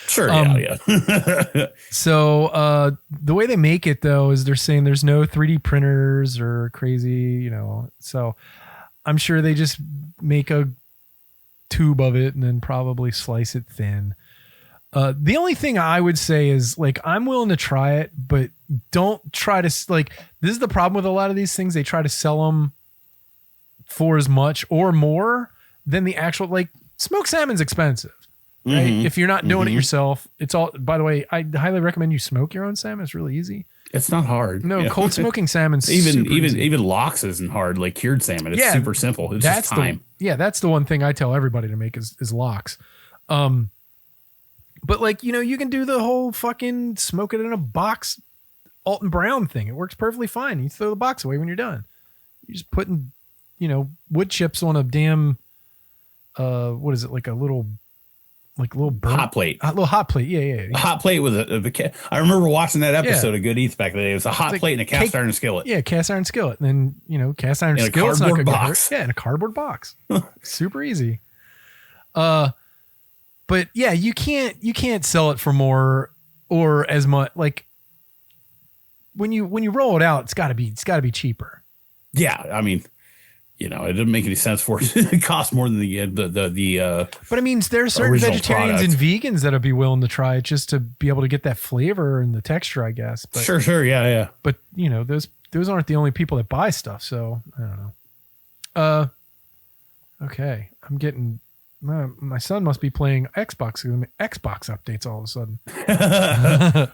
Sure. Yeah. So, the way they make it though, is they're saying there's no 3D printers or crazy, so I'm sure they just make a tube of it and then probably slice it thin. The only thing I would say is, like, I'm willing to try it, but don't try to, like, this is the problem with a lot of these things. They try to sell them for as much or more than the actual, like, smoked salmon's expensive, right? Mm-hmm. If you're not doing it yourself, it's all, by the way, I highly recommend you smoke your own salmon. It's really easy. It's not hard. No, cold smoking salmon's even lox isn't hard, like cured salmon. It's super simple. It's just time. That's the one thing I tell everybody to make is lox. But like, you can do the whole fucking smoke it in a box Alton Brown thing. It works perfectly fine. You throw the box away when you're done. You're just putting, wood chips on a damn, what is it? Like a little hot plate. A little hot plate. Yeah. A hot plate with I remember watching that episode of Good Eats back in the day. It was a hot plate and a cast iron skillet. Yeah, cast iron skillet. And then, cast iron skillet's not going to get hurt. Yeah, in a cardboard box. Super easy. But yeah, you can't sell it for more or as much. Like when you roll it out, it's gotta be cheaper. Yeah. I mean, it doesn't make any sense for it to cost more than the but I mean, there's certain vegetarians and vegans that'll be willing to try it just to be able to get that flavor and the texture, I guess. But, sure. Yeah. But those aren't the only people that buy stuff. So I don't know. Okay. I'm getting, my son must be playing Xbox updates all of a sudden.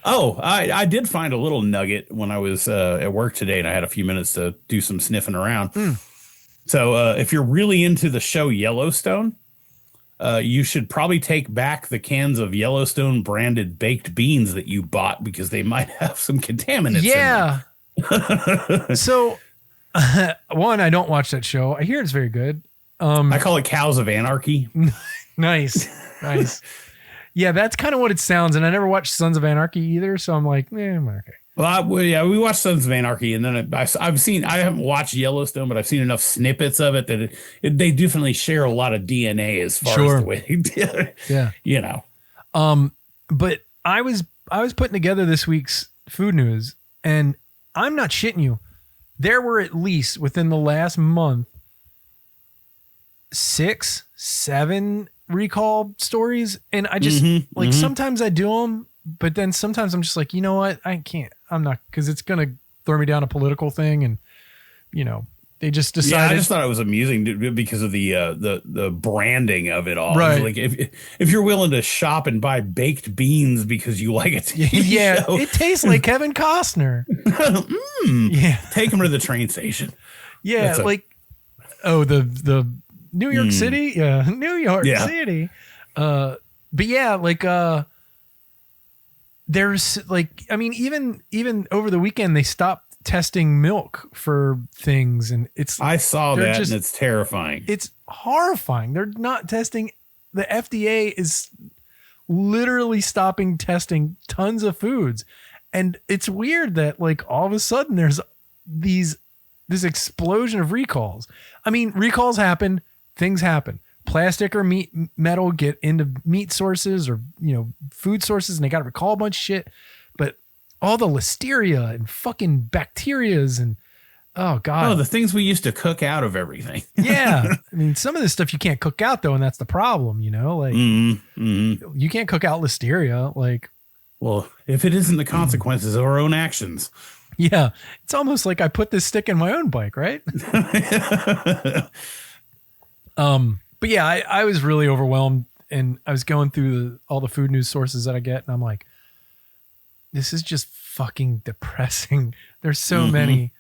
Oh, I did find a little nugget when I was at work today, and I had a few minutes to do some sniffing around. So if you're really into the show Yellowstone, you should probably take back the cans of Yellowstone branded baked beans that you bought, because they might have some contaminants in them. So one, I don't watch that show. I hear it's very good. I call it Cows of Anarchy. Nice. Yeah, that's kind of what it sounds. And I never watched Sons of Anarchy either, so I'm like, I'm okay. Well, we watched Sons of Anarchy, and then I haven't watched Yellowstone, but I've seen enough snippets of it that they definitely share a lot of DNA as far as the way they did it. Yeah. But I was putting together this week's food news, and I'm not shitting you. There were at least within the last month 6, 7 recall stories, and I just sometimes I do them, but then sometimes I'm just like, you know what, I can't. I'm not, because it's gonna throw me down a political thing, and they just decided. Yeah, I just thought it was amusing because of the branding of it all. Right. Like if you're willing to shop and buy baked beans because you like it, show. It tastes like Kevin Costner. Yeah, take him to the train station. Yeah, the New York City. Yeah, New York City. But yeah, like there's like, I mean, even over the weekend they stopped testing milk for things, and I saw that, and it's terrifying. It's horrifying. They're not testing. The FDA is literally stopping testing tons of foods, and it's weird that like all of a sudden there's this explosion of recalls. I mean, recalls happen, things happen. Plastic or metal get into meat sources or, food sources, and they got to recall a bunch of shit. But all the listeria and fucking bacterias and, oh God. Oh, the things we used to cook out of everything. Yeah. I mean, some of this stuff you can't cook out though. And that's the problem, like you can't cook out listeria. Like, well, if it isn't the consequences of our own actions. Yeah. It's almost like I put this stick in my own bike, right? But yeah, I was really overwhelmed, and I was going through all the food news sources that I get, and I'm like, this is just fucking depressing. There's so many.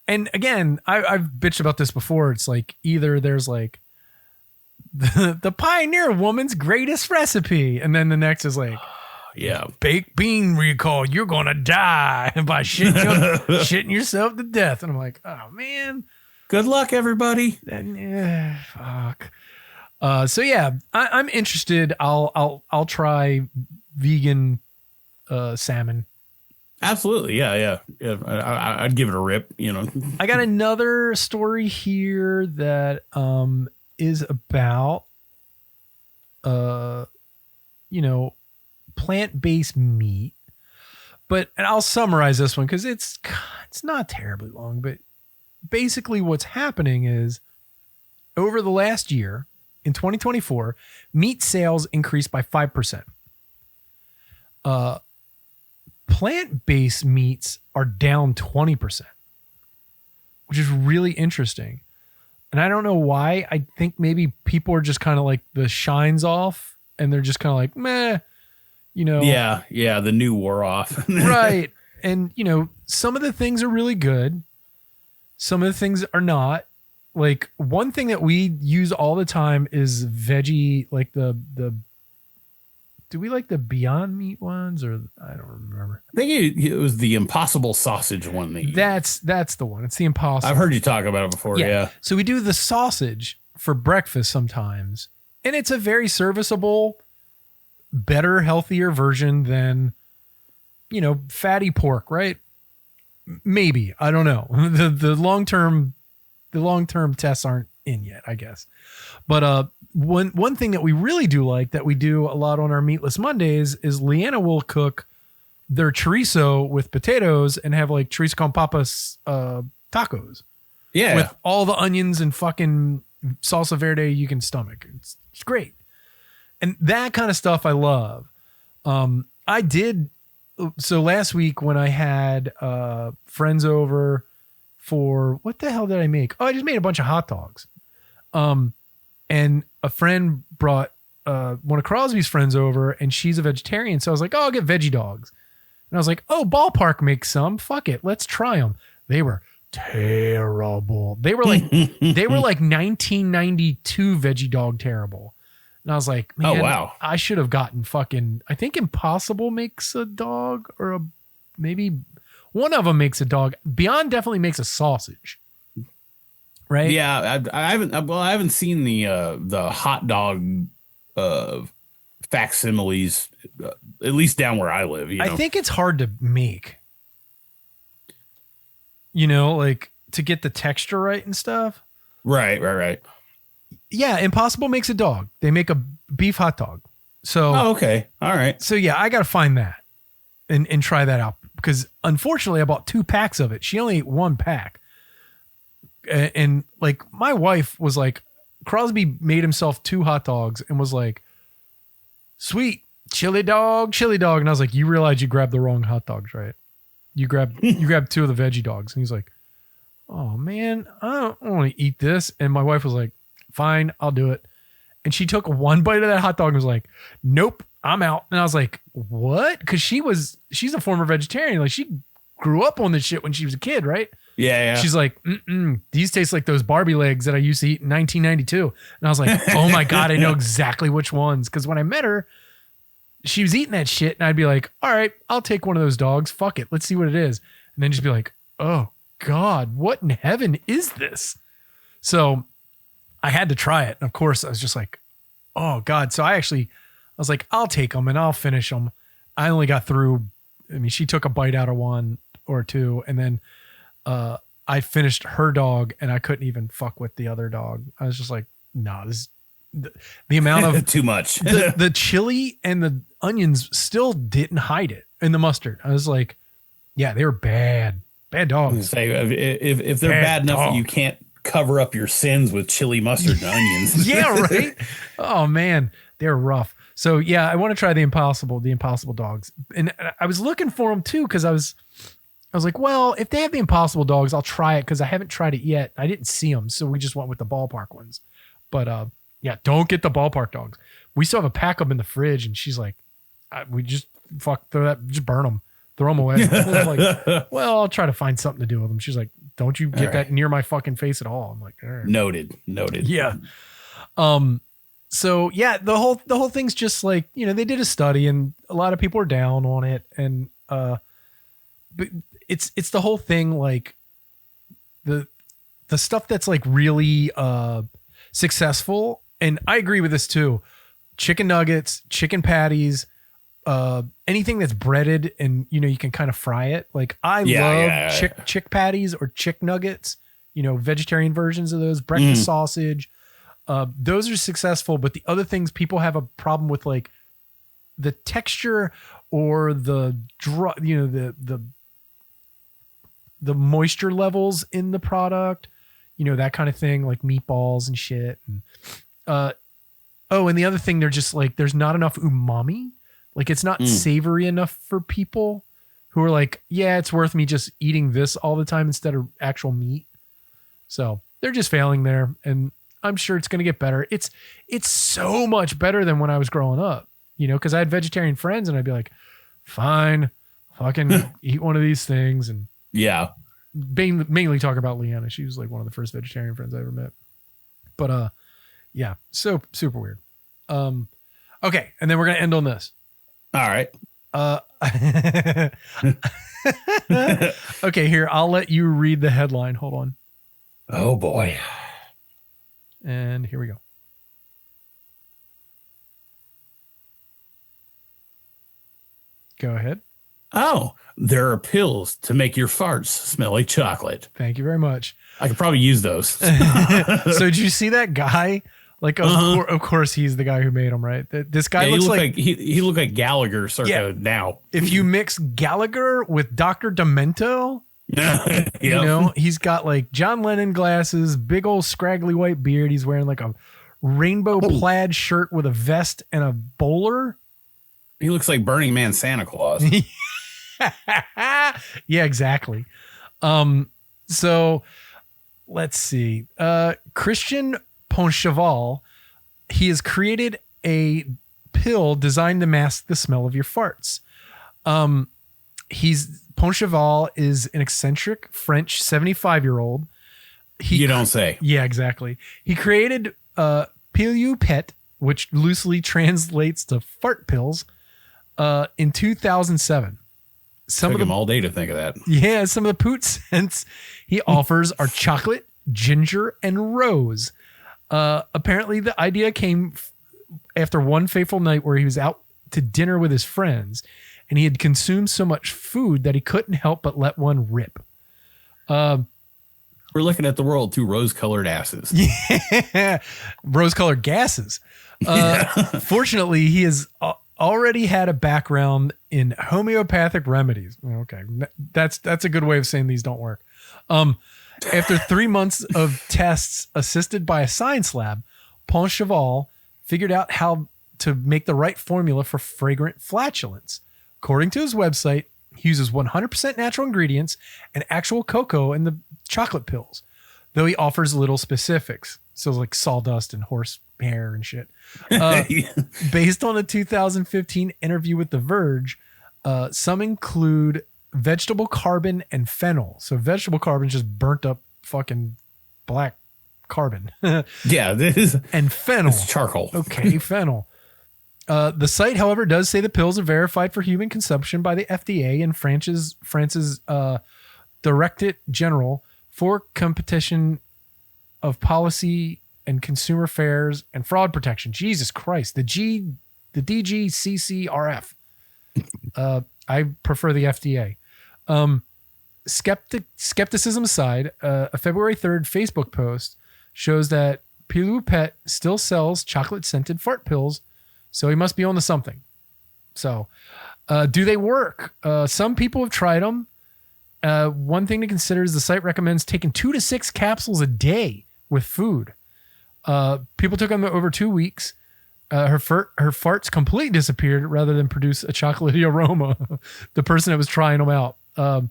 And again, I've bitched about this before. It's like either there's like the pioneer woman's greatest recipe, and then the next is like, yeah, baked bean recall. You're gonna die by shitting yourself to death. And I'm like, oh man, good luck, everybody. Then fuck. So yeah, I'm interested. I'll try vegan salmon. Absolutely, yeah. I'd give it a rip. I got another story here that is about plant-based meat, and I'll summarize this one because it's not terribly long, but basically what's happening is over the last year in 2024, meat sales increased by 5%. Plant-based meats are down 20%, which is really interesting. And I don't know why. I think maybe people are just kind of like the shine's off and they're just kind of like, meh, Yeah. The new wore off. Right. And, some of the things are really good. Some of the things are not. Like one thing that we use all the time is veggie, like the do we like the Beyond Meat ones or I don't remember. I think it was the Impossible sausage one. That's the one. It's the Impossible. I've heard you talk about it before. Yeah. So we do the sausage for breakfast sometimes, and it's a very serviceable, better, healthier version than, fatty pork, right? Maybe. I don't know. The long-term tests aren't in yet, I guess. But one thing that we really do like that we do a lot on our Meatless Mondays is Leanna will cook their chorizo with potatoes and have like chorizo con papas tacos. Yeah. With all the onions and fucking salsa verde you can stomach. It's great. And that kind of stuff I love. I did. So last week when I had friends over for what the hell did I make? Oh, I just made a bunch of hot dogs. And a friend brought one of Crosby's friends over and she's a vegetarian. So I was like, oh, I'll get veggie dogs. And I was like, oh, Ballpark makes some. Fuck it. Let's try them. They were terrible. They were like 1992 veggie dog terrible. And I was like, man, oh, wow. I should have gotten fucking, I think Impossible makes a dog or maybe one of them makes a dog. Beyond definitely makes a sausage. Right? Yeah. I haven't seen the hot dog facsimiles, at least down where I live. I think it's hard to make, like to get the texture right and stuff. Right. Yeah, Impossible makes a dog. They make a beef hot dog. So, okay. All right. So yeah, I got to find that and try that out because unfortunately I bought 2 packs of it. She only ate 1 pack. And like my wife was like, Crosby made himself 2 hot dogs and was like, sweet chili dog. And I was like, you realize you grabbed the wrong hot dogs, right? You grabbed 2 of the veggie dogs. And he's like, oh man, I don't want to eat this. And my wife was like, fine, I'll do it. And she took 1 bite of that hot dog and was like, nope, I'm out. And I was like, what? Because she's a former vegetarian. Like she grew up on this shit when she was a kid, right? Yeah. She's like, these taste like those Barbie legs that I used to eat in 1992. And I was like, oh my God, I know exactly which ones. Because when I met her, she was eating that shit, and I'd be like, all right, I'll take one of those dogs. Fuck it. Let's see what it is. And then just be like, oh God, what in heaven is this? So I had to try it. And of course I was just like, oh God. So I was like, I'll take them and I'll finish them. I only got through, I mean, she took a bite out of one or two, and then I finished her dog and I couldn't even fuck with the other dog. I was just like, no, this the amount of too much. the chili and the onions still didn't hide it, and the mustard. I was like, yeah, they were bad dogs. Say if they're bad enough that you can't cover up your sins with chili, mustard, and onions. Yeah, right. Oh man, they're rough. So yeah, I want to try the impossible dogs, and I was looking for them too because I was like, well, if they have the impossible dogs, I'll try it because I haven't tried it yet. I didn't see them, so we just went with the ballpark ones. But yeah, don't get the ballpark dogs. We still have a pack of them in the fridge, and she's like, we just just burn them, throw them away. I was like, well, I'll try to find something to do with them. She's like, don't you get that near my fucking face at all. I'm like, all right. Noted. Yeah. So yeah, the whole thing's just like, they did a study and a lot of people are down on it. And, but it's the whole thing, like the stuff that's like really, successful. And I agree with this too. Chicken nuggets, chicken patties, anything that's breaded and, you can kind of fry it. Like I love chick patties or chick nuggets, vegetarian versions of those, breakfast sausage. Those are successful, but the other things people have a problem with, like the texture or the moisture levels in the product, that kind of thing, like meatballs and shit. And, and the other thing, they're just like, there's not enough umami. Like it's not savory enough for people who are like, yeah, it's worth me just eating this all the time instead of actual meat. So they're just failing there. And I'm sure it's going to get better. It's so much better than when I was growing up, because I had vegetarian friends and I'd be like, fine, fucking eat one of these things. And yeah, mainly talk about Leanna. She was like one of the first vegetarian friends I ever met. But yeah, so super weird. Okay, and then we're gonna end on this. All right. Okay, here, I'll let you read the headline. Hold on. Oh boy. And here we go. Go ahead. Oh, there are pills to make your farts smell like chocolate. Thank you very much. I could probably use those. So did you see that guy? Like, of course, he's the guy who made them, right? This guy looks like he looked like Gallagher circa now. If you mix Gallagher with Dr. Demento, he's got like John Lennon glasses, big old scraggly white beard. He's wearing like a rainbow plaid shirt with a vest and a bowler. He looks like Burning Man Santa Claus. Yeah, exactly. So let's see. Christian Poncheval, he has created a pill designed to mask the smell of your farts. Poncheval is an eccentric French 75-year-old. You don't say. Yeah, exactly. He created Pilu Pet, which loosely translates to fart pills, in 2007. Took him all day to think of that. Yeah, some of the poot scents he offers are chocolate, ginger, and rose. Apparently, the idea came after one fateful night where he was out to dinner with his friends, and he had consumed so much food that he couldn't help but let one rip. We're looking at the world through rose-colored asses. Yeah, rose-colored gases. Fortunately, he has already had a background in homeopathic remedies. Okay, that's a good way of saying these don't work. After 3 months of tests assisted by a science lab, Poncheval figured out how to make the right formula for fragrant flatulence. According to his website, he uses 100% natural ingredients and actual cocoa in the chocolate pills, though he offers little specifics. So like sawdust and horse hair and shit. Based on a 2015 interview with The Verge, some include vegetable carbon and fennel. So vegetable carbon is just burnt up fucking black carbon. Yeah, this is and fennel. It's charcoal. Okay, fennel. The site, however, does say the pills are verified for human consumption by the FDA and France's Directorate General for Competition of Policy and Consumer Affairs and Fraud Protection. Jesus Christ, the DGCCRF. I prefer the FDA. Skepticism aside, a February 3rd Facebook post shows that Pilou Pet still sells chocolate-scented fart pills, so he must be on to something. So, do they work? Some people have tried them. One thing to consider is the site recommends taking 2 to 6 capsules a day with food. People took them over 2 weeks. Her farts completely disappeared rather than produce a chocolatey aroma. The person that was trying them out. And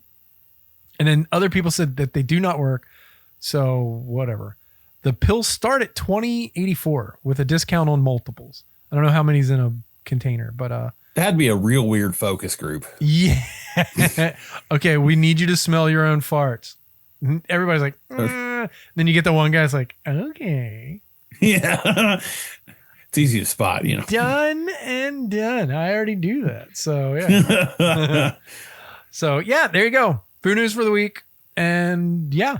then other people said that they do not work. So whatever. The pills start at $20.84 with a discount on multiples. I don't know how many's in a container, but that'd be a real weird focus group. Yeah. Okay, we need you to smell your own farts. Everybody's like, then you get the one guy's like, okay. Yeah. It's easy to spot, you know. Done and done. I already do that. So yeah. So yeah, there you go. Food news for the week. And yeah.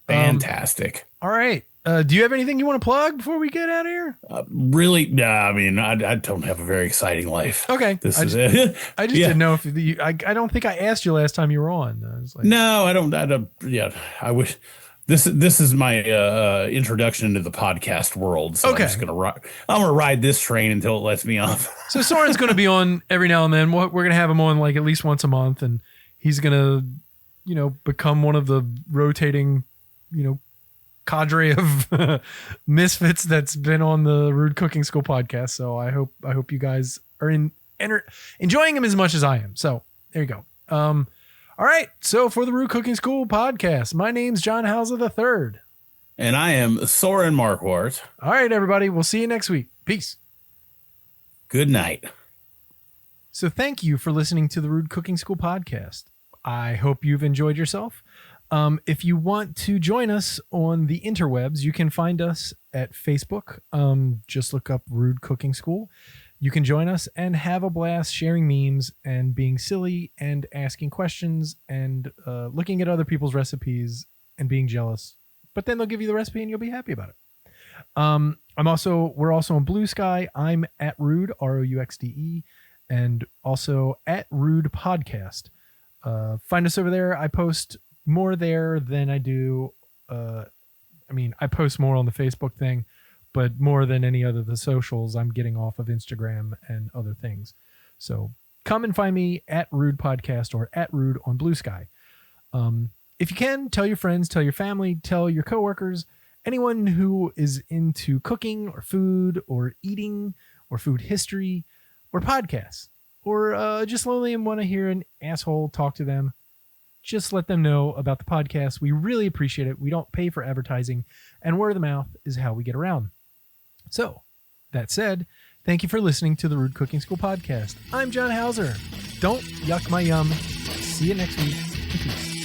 Fantastic. All right. Do you have anything you want to plug before we get out of here? Really? No, I mean, I don't have a very exciting life. Okay. This is it. I just didn't know if you, I don't think I asked you last time you were on. I was like, no, I don't. Yeah, I wish. This is my introduction into the podcast world. So okay. I'm gonna ride this train until it lets me off. So Soren's going to be on every now and then. We're going to have him on like at least once a month, and he's going to, become one of the rotating, cadre of misfits that's been on the Rude Cooking School podcast. So I hope you guys are enjoying him as much as I am. So there you go. All right. So for the Rude Cooking School podcast, my name's John Hauser III. And I am Soren Marquardt. All right, everybody. We'll see you next week. Peace. Good night. So thank you for listening to the Rude Cooking School podcast. I hope you've enjoyed yourself. If you want to join us on the interwebs, you can find us at Facebook. Just look up Rude Cooking School. You can join us and have a blast sharing memes and being silly and asking questions and looking at other people's recipes and being jealous. But then they'll give you the recipe and you'll be happy about it. We're also on Blue Sky. I'm at Rude, Rouxde, and also at Rude Podcast. Find us over there. I post more there than I do. I post more on the Facebook thing, but more than any other of the socials I'm getting off of Instagram and other things. So come and find me at Rude Podcast or at Rude on Blue Sky. If you can, tell your friends, tell your family, tell your coworkers, anyone who is into cooking or food or eating or food history or podcasts or just lonely and want to hear an asshole talk to them. Just let them know about the podcast. We really appreciate it. We don't pay for advertising, and word of mouth is how we get around. So, that said, thank you for listening to the Rude Cooking School podcast. I'm John Hauser. Don't yuck my yum. See you next week. Peace.